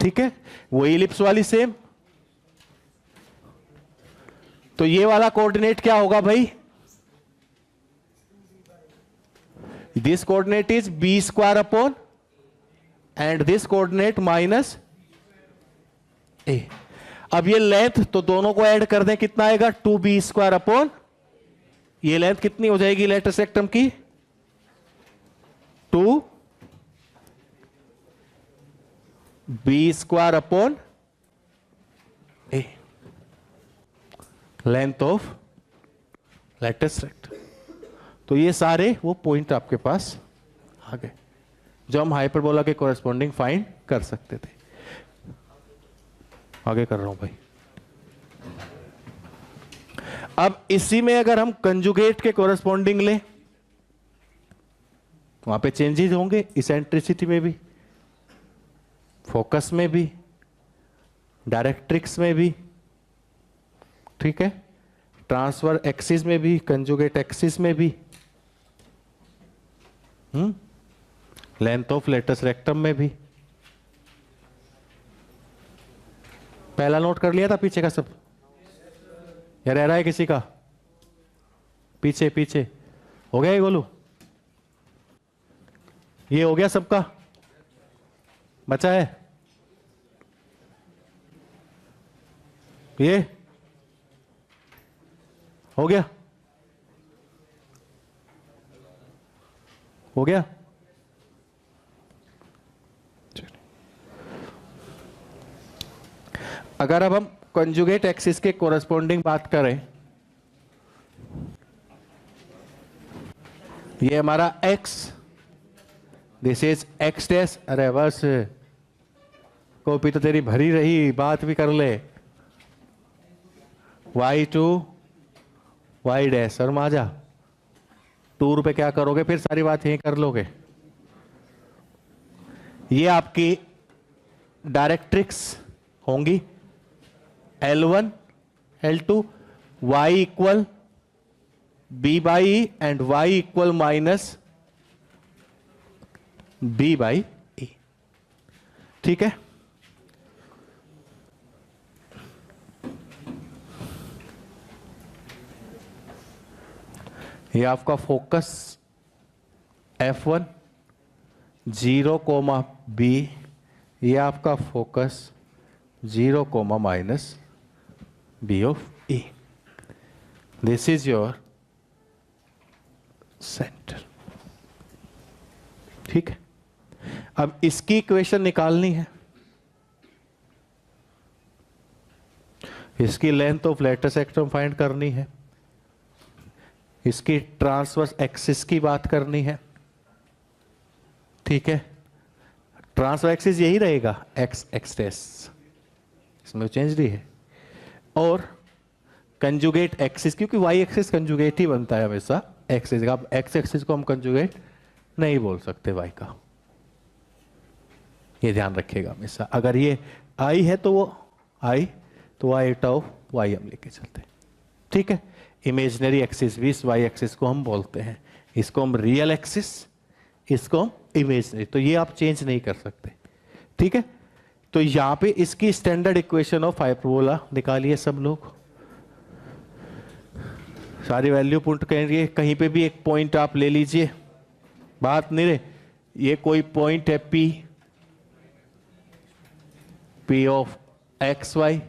A: ठीक है, वही इलिप्स वाली सेम। तो ये वाला कोऑर्डिनेट क्या होगा भाई? This coordinate is b square upon and this coordinate minus a. अब ये लेंथ तो दोनों को ऐड कर दें, कितना आएगा? 2b स्क्वायर अपॉन, ये लेंथ कितनी हो जाएगी लेटस रेक्टम की? 2b square upon a, length of latus rectum. तो ये सारे वो पॉइंट आपके पास आ गए जो हम हाइपरबोला के कोरेस्पॉन्डिंग फाइंड कर सकते थे। आगे कर रहा हूं भाई। अब इसी में अगर हम कंजुगेट के कोरेस्पॉन्डिंग लें, वहां पे चेंजेस होंगे, इसेंट्रिसिटी में भी, फोकस में भी, डायरेक्ट्रिक्स में भी, ठीक है, ट्रांसफर एक्सिस में भी, कंजुगेट एक्सिस में भी, लेंथ ऑफ लेटस रेक्टम में भी। पहला नोट कर लिया था पीछे का सब, या रह रहा है किसी का? पीछे पीछे हो गया ये गोलू? ये हो गया सबका? बचा है ये? हो गया? हो गया? अगर अब हम कंजुगेट एक्सिस के कोरेस्पॉन्डिंग बात करें, ये हमारा x, this is x dash. अरे बस कॉपी तो तेरी भरी रही, बात भी कर ले। y2 y डैश, सर आ जा। टूर पे क्या करोगे फिर? सारी बात यही कर लोगे। ये आपकी डायरेक्ट्रिक्स होंगी L1 L2, y equal b by e and y equal minus b by e. ठीक है, ये आपका फोकस F1 0 कोमा b, ये आपका focus 0 comma minus b of e। This is your centre. ठीक है, अब इसकी इक्वेशन निकालनी है। इसकी length of latus rectum find करनी है, इसकी ट्रांसवर्स एक्सिस की बात करनी है। ठीक है, ट्रांसवर्स एक्सिस यही रहेगा x x डैश, इसमें चेंज नहीं है। और कंजुगेट एक्सिस, क्योंकि y एक्सिस कंजुगेट ही बनता है हमेशा एक्सिस का, x एक्सिस को हम कंजुगेट नहीं बोल सकते y का, ये ध्यान रखिएगा हमेशा। अगर ये i है तो वो i, तो y ऑफ y हम लेके चलते हैं। ठीक है, इमेजिनरी एक्सिस भी इस y एक्सिस को हम बोलते हैं, इसको हम रियल एक्सिस, इसको हम इमेजिनरी, तो ये आप चेंज नहीं कर सकते। ठीक है, तो यहां पे इसकी स्टैंडर्ड इक्वेशन ऑफ हाइपरबोला निकालिए सब लोग, सारी वैल्यू पुट करेंगे। कहीं पे भी एक पॉइंट आप ले लीजिए, बात नहीं रहे, ये कोई पॉइंट है P of x y,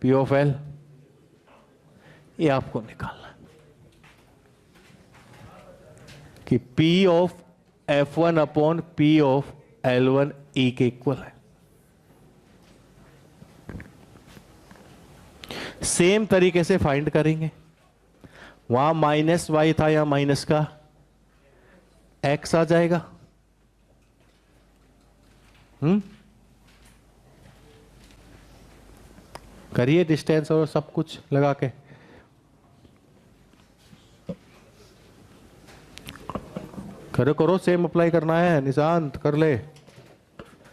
A: P of L, ये आपको निकालना है कि P of F1 upon P of L1 E के इक्वल है। सेम तरीके से फाइंड करेंगे। वहां माइनस वाई था, या माइनस का एक्स आ जाएगा। करिए डिस्टेंस और सब कुछ लगा के। करो करो, सेम अप्लाई करना है। निशांत कर ले,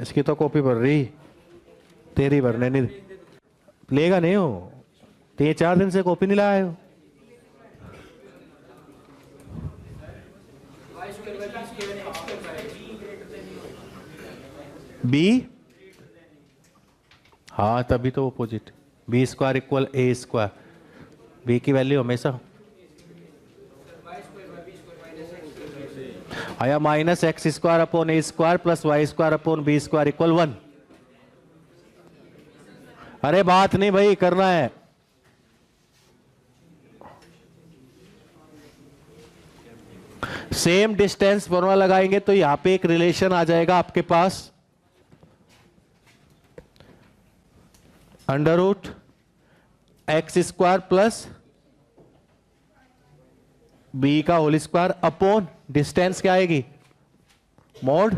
A: इसकी तो कॉपी भर रही, तेरी भरने नहीं लेगा। नहीं हो 3-4 दिन से कॉपी नहीं लाया हो। बी, हाँ तभी तो opposite. B square equal a square. B की वैल्यू हमेशा आया minus x square upon a square plus y square upon b square equal 1। अरे बात नहीं भाई, करना है। सेम डिस्टेंस फॉर्मूला लगाएंगे तो यहां पे एक रिलेशन आ जाएगा आपके पास, under root x square plus b का होल स्क्वायर अपॉन डिस्टेंस क्या आएगी, mod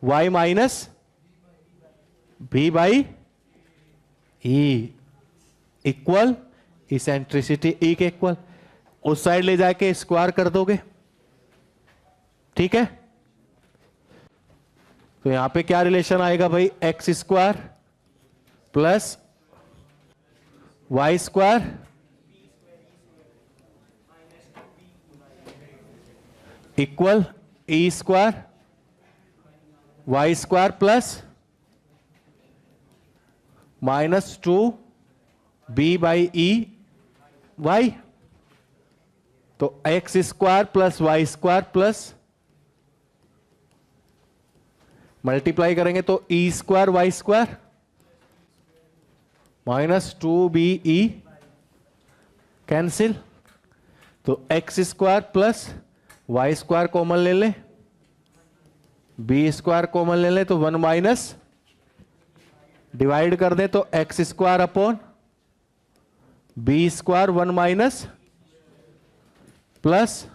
A: y minus b by e equal eccentricity e के इक्वल। उस साइड ले जाके स्क्वायर कर दोगे, ठीक है। तो यहां पे क्या रिलेशन आएगा भाई, x square plus y square equal e square y square plus -2 b by e y. तो x square plus y square plus multiply करेंगे तो e square y square -2 b e cancel. तो x square plus y square common ले ले, B square common ले ले, तो 1 minus divide कर दे तो x square upon b square 1 minus plus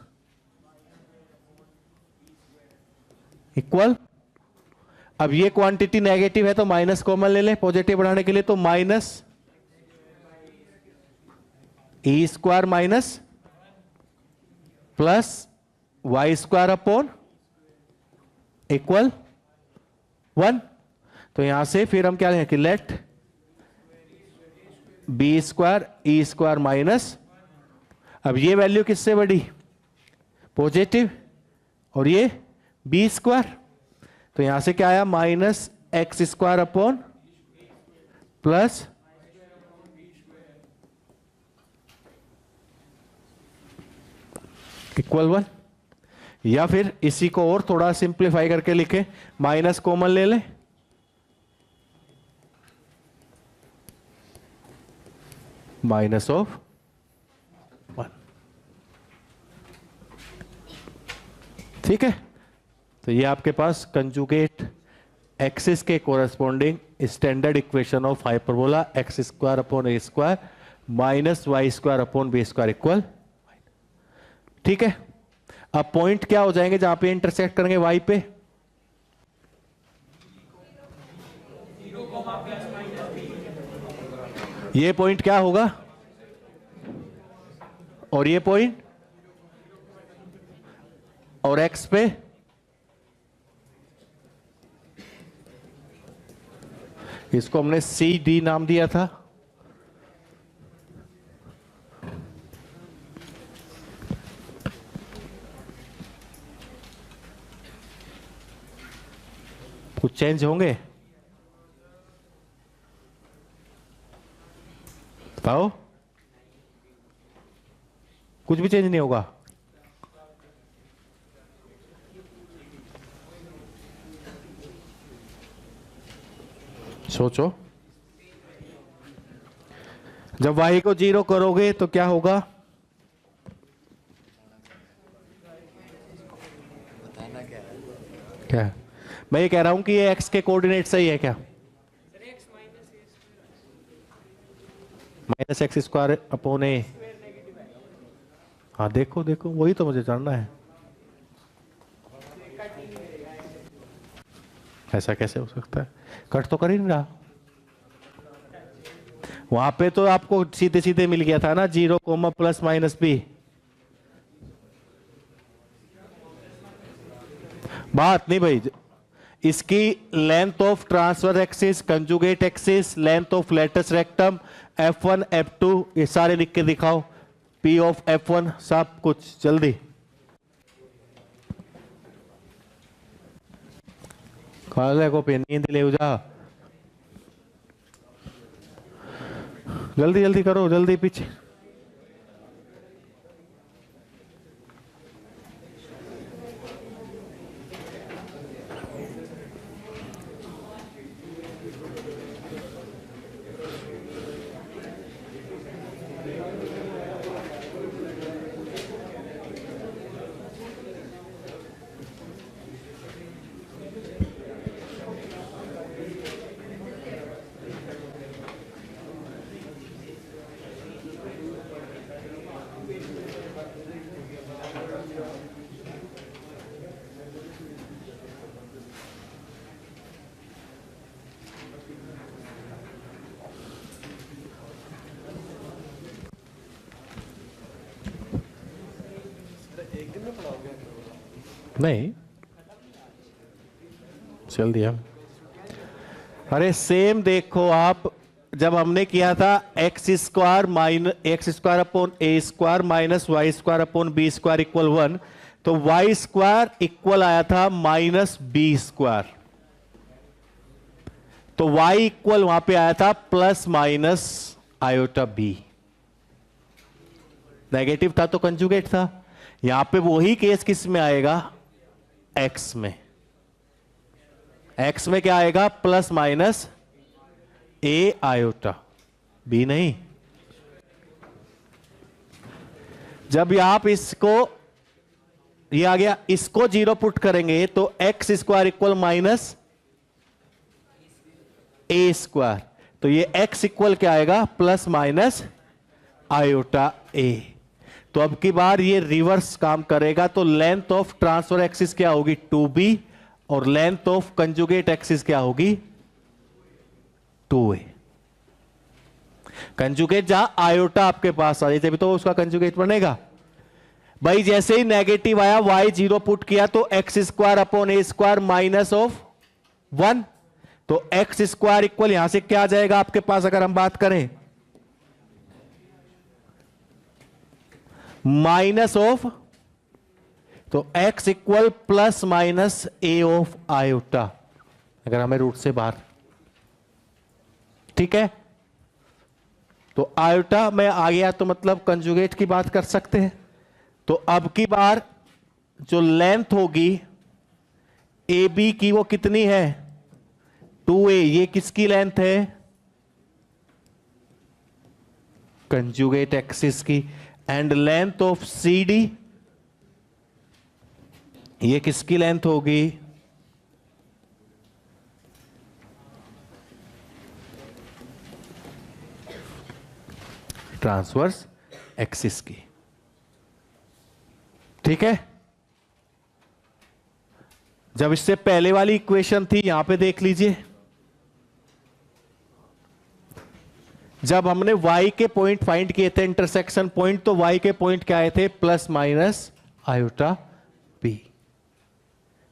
A: equal. अब ये क्वांटिटी नेगेटिव है तो माइनस कॉमन ले ले पॉजिटिव बढ़ाने के लिए, तो minus e square minus plus y square upon equal 1। तो यहां से फिर हम क्या लेंगे कि let b square e square minus, अब ये वैल्यू किससे बड़ी, पॉजिटिव, और ये बी स्क्वायर। तो यहां से क्या आया, minus x square upon plus equal 1। या फिर इसी को और थोड़ा सिंप्लीफाई करके लिखे, माइनस कॉमन ले ले, माइनस ऑफ 1, ठीक है। तो ये आपके पास कंजुगेट एक्सिस के corresponding standard equation of hyperbola x square upon a square minus y square upon b square equal, ठीक है। अब पॉइंट क्या हो जाएंगे जहां पे इंटरसेक्ट करेंगे वाई पे, ये पॉइंट क्या होगा और ये पॉइंट, और एक्स पे इसको हमने सी डी नाम दिया था। कुछ चेंज होंगे बताओ, कुछ भी चेंज नहीं होगा। सोचो, जब y को 0 करोगे तो क्या होगा,
B: बताना क्या है?
A: क्या मैं ये कह रहा हूं कि ये x के कोऑर्डिनेट सही है क्या, माइनस एक्स स्क्वायर अपॉन ए। हाँ देखो देखो, वही तो मुझे जानना है। ऐसा कैसे हो सकता है? कट तो कर ही नहीं रहा। वहां पे तो आपको सीधे सीधे मिल गया था ना, 0 कोमा प्लस माइनस बी। बात नहीं भाई, इसकी length of transfer axis, conjugate axis, length of latus rectum, F1 F2 ये सारे लिख के दिखाओ, P ऑफ F1 सब कुछ जल्दी। काले को पे नींद ले जा, जल्दी जल्दी करो, जल्दी पीछे। नहीं चल दिया। अरे सेम देखो आप, जब हमने किया था x square upon a square minus y square upon b square equal 1, तो वाई स्क्वायर इक्वल आया था माइनस बी स्क्वायर, तो वाई इक्वल वहां पे आया था plus minus iota b. Negative था तो कंजुगेट था। यहां पे वही केस किस में आएगा? एक्स में। एक्स में क्या आएगा? प्लस माइनस ए आयोटा बी नहीं। जब आप इसको, ये आ गया, इसको 0 पुट करेंगे तो एक्स स्क्वायर इक्वल माइनस ए स्क्वायर, तो ये एक्स इक्वल क्या आएगा? प्लस माइनस आयोटा ए। तो अब की बार ये रिवर्स काम करेगा, तो लेंथ ऑफ ट्रांसफर एक्सिस क्या होगी? 2b, और लेंथ ऑफ कंजुगेट एक्सिस क्या होगी? 2a। कंजुगेट जहां आयोटा आपके पास आ जाए तभी तो उसका कंजुगेट बनेगा। भाई जैसे ही नेगेटिव आया, y 0 पुट किया तो x square upon a square minus of 1, तो एक्स स्क्वायर इक्वल यहां से क्या आ जाएगा आपके पास? अगर हम बात करें माइनस ऑफ, तो x equal plus minus A of iota, अगर हमें रूट से बाहर, ठीक है। तो आयोटा में आ गया तो मतलब कंजुगेट की बात कर सकते हैं। तो अब की बार जो लेंथ होगी ए बी की वो कितनी है? 2a। ये किसकी लेंथ है? कंजुगेट एक्सिस की। And length of C D, ये किसकी लेंथ होगी? ट्रांसवर्स एक्सिस की, ठीक है। जब इससे पहले वाली इक्वेशन थी, यहां पे देख लीजिए, जब हमने y के पॉइंट फाइंड किए थे, इंटरसेक्शन पॉइंट, तो y के पॉइंट क्या आए थे? प्लस माइनस आयोटा b,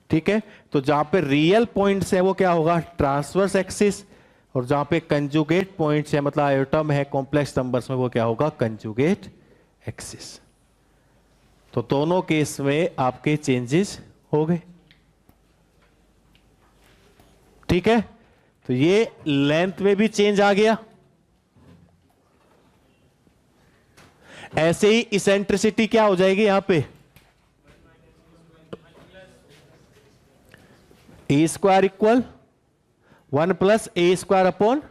A: ठीक है। तो जहां पे रियल पॉइंट्स है वो क्या होगा? ट्रांसवर्स एक्सिस, और जहां पे कंजुगेट पॉइंट्स है, मतलब आयोटा में है कॉम्प्लेक्स नंबर्स में, वो क्या होगा? Conjugate axis. तो दोनों केस में आपके चेंजेस हो गए, ठीक है। तो ये लेंथ में भी चेंज आ गया। ऐसे ही इसेंट्रिसिटी क्या हो जाएगी यहां पे? A square equal 1 plus a square upon,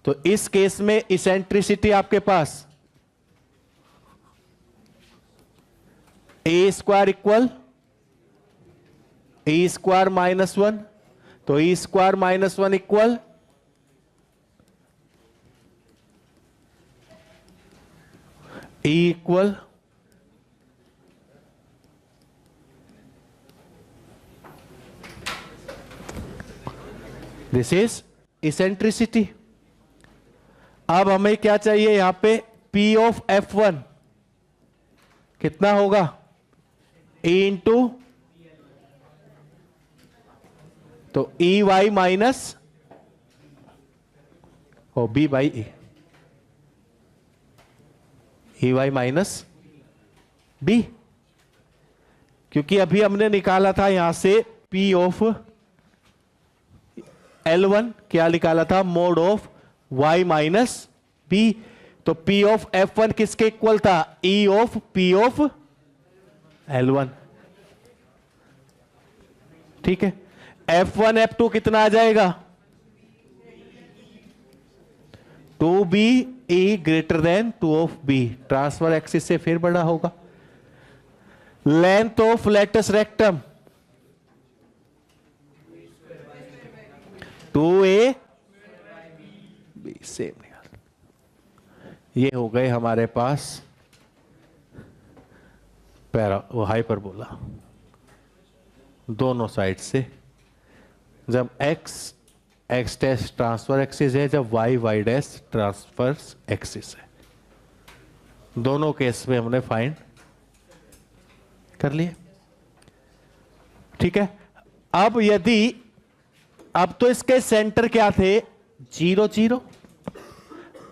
A: तो इस केस में इसेंट्रिसिटी आपके पास a square equal a square minus 1, तो a square minus 1 equal E equal this is eccentricity. अब हमें क्या चाहिए यहां पे P ऑफ F1 कितना होगा? E इंटू तो e y minus o b by e y minus b, क्योंकि अभी हमने निकाला था यहां से P ऑफ L1 क्या निकाला था? Mod of y minus b. तो P ऑफ F1 किसके इक्वल था? E of P of L1। ठीक है, F1 F2 कितना आ जाएगा? 2b e greater than 2 of b। Transfer axis से फिर बड़ा होगा। Length of latus rectum 2a b same निकाल। ये हो गए हमारे पास वो हाइपरबोला दोनों साइड से। जब x डैश ट्रांसफर एक्सिस है, जब y डैश ट्रांसफर एक्सिस है। दोनों केस में हमने फाइंड कर लिए। ठीक है, अब यदि अब तो इसके सेंटर क्या थे? 0 0।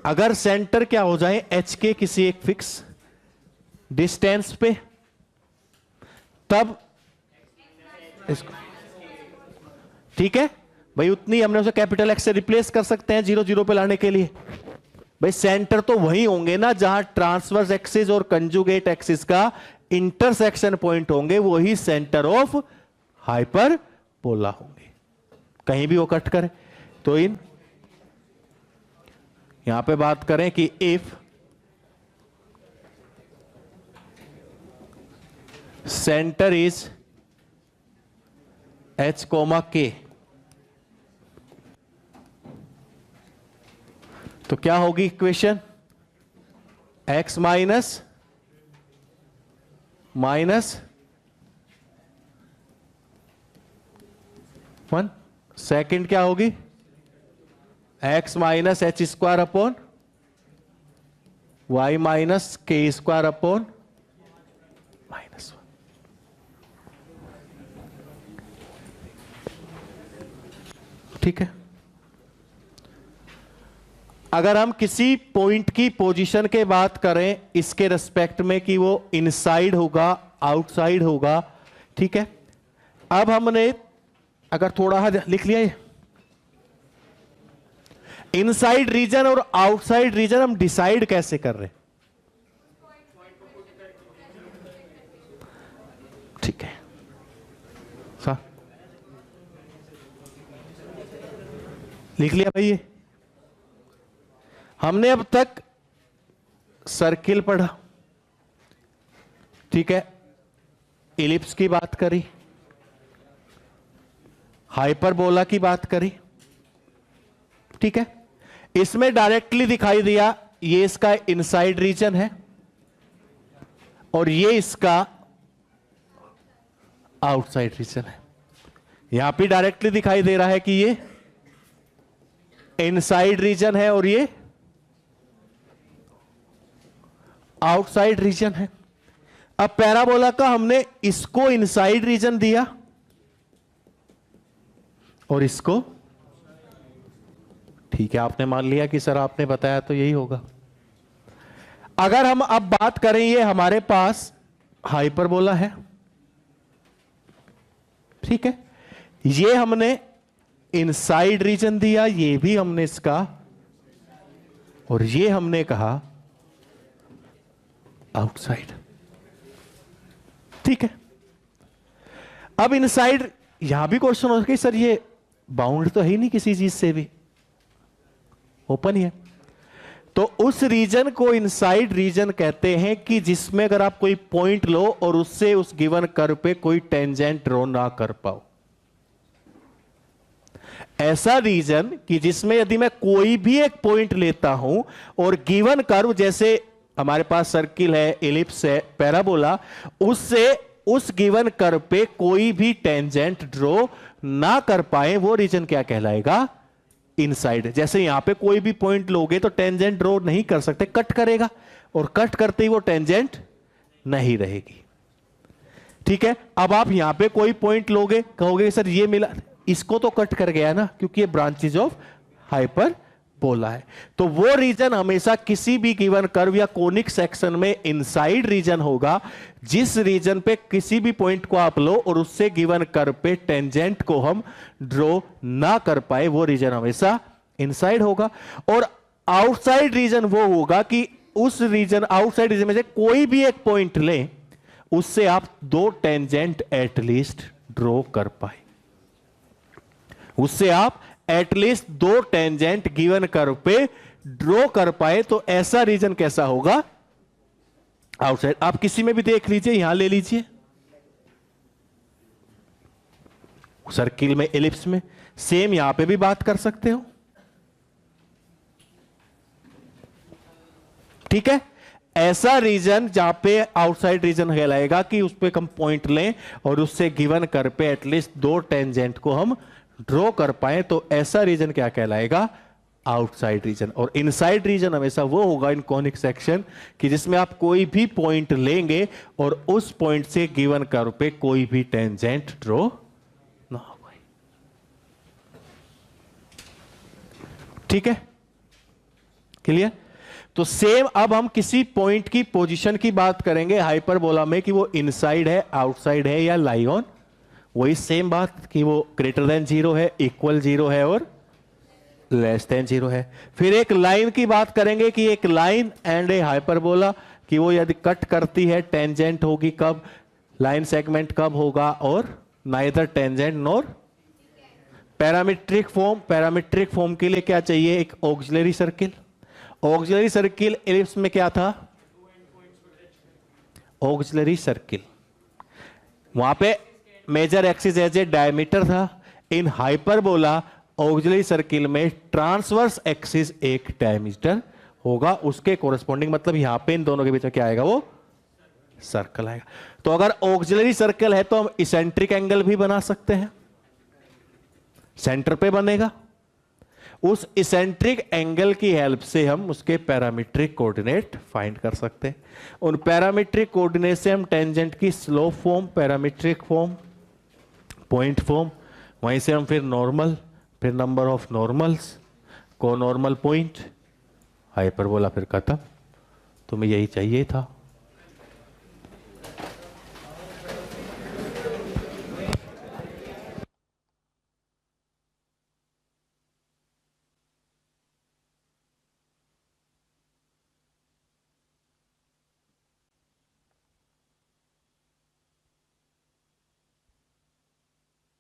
A: अगर सेंटर क्या हो जाए h के किसी एक फिक्स डिस्टेंस पे, तब इसको ठीक है भाई, उतनी हमने उसे कैपिटल एक्स से रिप्लेस कर सकते हैं 0 0 पे लाने के लिए। भाई सेंटर तो वही होंगे ना जहां ट्रांसवर्स एक्सिस और कंजुगेट एक्सिस का इंटरसेक्शन पॉइंट होंगे, वही सेंटर ऑफ हाइपरबोला होंगे। कहीं भी वो कट करे तो इन यहां पे बात करें कि if centre is h, k, तो क्या होगी equation? x minus minus 1। Second क्या होगी? x minus h square upon y minus k square upon -1। ठीक है, अगर हम किसी पॉइंट की पोजीशन के बात करें इसके रिस्पेक्ट में कि वो इनसाइड होगा आउटसाइड होगा, ठीक है। अब हमने अगर थोड़ा लिख लिया ये इनसाइड रीजन और आउटसाइड रीजन हम डिसाइड कैसे कर रहे हैं? ठीक है सा लिख लिया भाई। ये हमने अब तक सर्किल पढ़ा, ठीक है, इलिप्स की बात करी, हाइपरबोला की बात करी, ठीक है। इसमें डायरेक्टली दिखाई दिया ये इसका इनसाइड रीजन है और ये इसका आउटसाइड रीजन है। यहां पे डायरेक्टली दिखाई दे रहा है कि ये इनसाइड रीजन है और ये आउटसाइड रीजन है। अब पैराबोला का हमने इसको इनसाइड रीजन दिया और इसको, ठीक है, आपने मान लिया कि सर आपने बताया तो यही होगा। अगर हम अब बात करें, ये हमारे पास हाइपरबोला है, ठीक है, ये हमने इनसाइड रीजन दिया, ये भी हमने इसका, और ये हमने कहा आउटसाइड, ठीक है। अब इनसाइड, यहां भी क्वेश्चन हो सके सर ये बाउंड तो है ही नहीं किसी चीज से भी, ओपन ही है, तो उस रीजन को इनसाइड रीजन कहते हैं कि जिसमें अगर आप कोई पॉइंट लो और उससे उस गिवन कर्व पे कोई टेंजेंट ड्रॉ ना कर पाओ। ऐसा रीजन कि जिसमें यदि मैं कोई भी एक पॉइंट लेता हूं और गिवन कर्व, जैसे हमारे पास सर्किल है, एलिप्स है, पैराबोला, उससे उस गिवन कर्व पे कोई भी टेंजेंट ड्रॉ ना कर पाए, वो रीजन क्या कहलाएगा? इनसाइड। जैसे यहां पे कोई भी पॉइंट लोगे तो टेंजेंट ड्रॉ नहीं कर सकते, कट करेगा, और कट करते ही वो टेंजेंट नहीं रहेगी। ठीक है, अब आप यहां पे कोई पॉइंट लोगे, कहोगे सर ये मिला, इसको तो कट कर गया ना, क्योंकि ये ब्रांचेज ऑफ हाइपर बोला है। तो वो रीजन हमेशा किसी भी गिवन कर्व या कोनिक सेक्शन में इनसाइड रीजन होगा। जिस रीजन पे किसी भी पॉइंट को आप लो और उससे गिवन कर्व पे टेंजेंट को हम ड्रॉ ना कर पाए, वो रीजन हमेशा इनसाइड होगा। और आउटसाइड रीजन वो होगा कि उस रीजन, आउटसाइड रीजन में से कोई भी एक पॉइंट लें, उससे आप दो टेंजेंट एटलीस्ट ड्रॉ कर पाए, उससे आप एटलीस्ट दो टेंजेंट गिवन कर्व पे ड्रॉ कर पाए, तो ऐसा रीजन कैसा होगा? आउटसाइड। आप किसी में भी देख लीजिए, यहां ले लीजिए, सर्किल में, एलिप्स में, सेम यहां पे भी बात कर सकते हो। ठीक है, ऐसा रीजन जहां पे आउटसाइड रीजन कहलाएगा कि उस पे हम पॉइंट लें और उससे गिवन कर्व पे एटलीस्ट दो टेंजेंट को हम ड्रॉ कर पाए, तो ऐसा रीजन क्या कहलाएगा? Outside region. और इनसाइड रीजन हमेशा वो होगा इन कॉनिक सेक्शन कि जिसमें आप कोई भी पॉइंट लेंगे और उस पॉइंट से गिवन कर्व पे कोई भी टेंजेंट ड्रॉ ना हो। ठीक है, क्लियर? तो सेम अब हम किसी पॉइंट की पोजीशन की बात करेंगे हाइपरबोला में कि वो इनसाइड है, आउटसाइड है या लाई ऑन। वही सेम बात कि वो ग्रेटर देन 0 है, इक्वल 0 है और लेस देन 0 है। फिर एक लाइन की बात करेंगे कि एक लाइन एंड ए हाइपरबोला कि वो यदि कट करती है, टेंजेंट होगी कब, लाइन सेगमेंट कब होगा, और neither tangent nor parametric form. Parametric form के लिए क्या चाहिए? एक auxiliary circle. Auxiliary circle ellipse में क्या था? ऑक्सिलरी सर्किल, वहां पे major axis as a diameter था। इन हाइपरबोला ऑक्सिलरी सर्किल में ट्रांसवर्स एक्सिस एक डायमीटर होगा, उसके कोरस्पॉन्डिंग, मतलब यहां पे इन दोनों के बीच में क्या आएगा? वो सर्कल आएगा। तो अगर ऑक्सिलरी सर्कल है तो हम इसेंट्रिक एंगल भी बना सकते हैं, सेंटर पे बनेगा। उस इसेंट्रिक एंगल की हेल्प से हम उसके पैरामीट्रिक कोऑर्डिनेट फाइंड कर सकते हैं। उन पैरामीट्रिक कोऑर्डिनेट से हम टेंजेंट की slope form, parametric form, point form, वहीं से हम फिर नॉर्मल, फिर नंबर ऑफ नॉर्मल्स, को नॉर्मल पॉइंट, हाइपरबोला, फिर खत्म। तुम्हें यही चाहिए था।